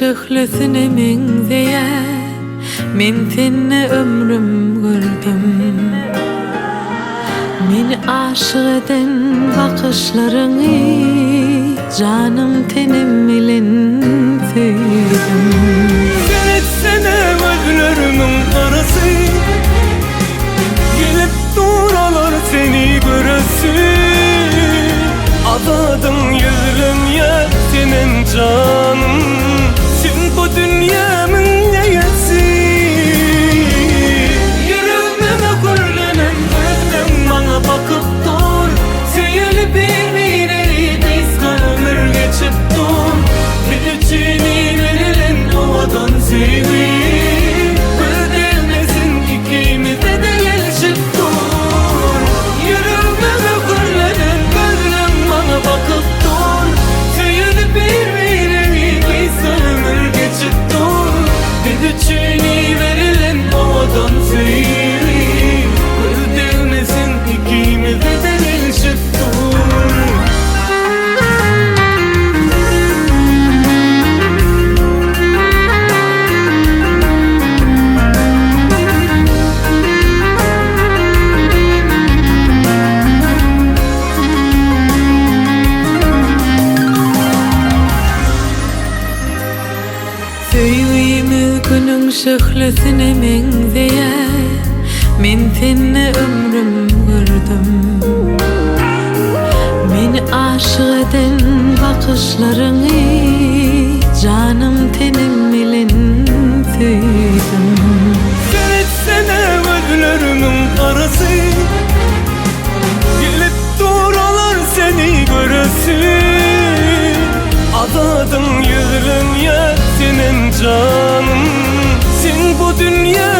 şöhlesine mengzeye men senne ömrüm gördüm. Meni aşık eden bakışlarını canım tenim bilen sevdim. Sen etsene gözlerimin arası, gelip duralar seni göresi. Adadın yüzüm ya senin canım, sen bu dünyamın neyesi? Yüreğime kurlanan gözüm bana bakıp dur. Seyirli bir biz ömür geçip dur. Bir içini verilen havadan sevgi ödemesin ikimize de gelişip dur. Yüreğime kurlanan gözüm bana bakıp dur. Seyirli bir biz ömür geçip dur. Bir içini verilen havadan sevgi ödemesin ikimize de gelişip dur. Söyleyimi günün şöhlesine mengzeye men senne ömrüm gördüm. Meni aşık eden bakışlarını canım tenim bilen sevdim. Sen etsene gözlerimin arası, gelip duralar seni göresi. Adadın yüzün ya senin canım, sen bu dünya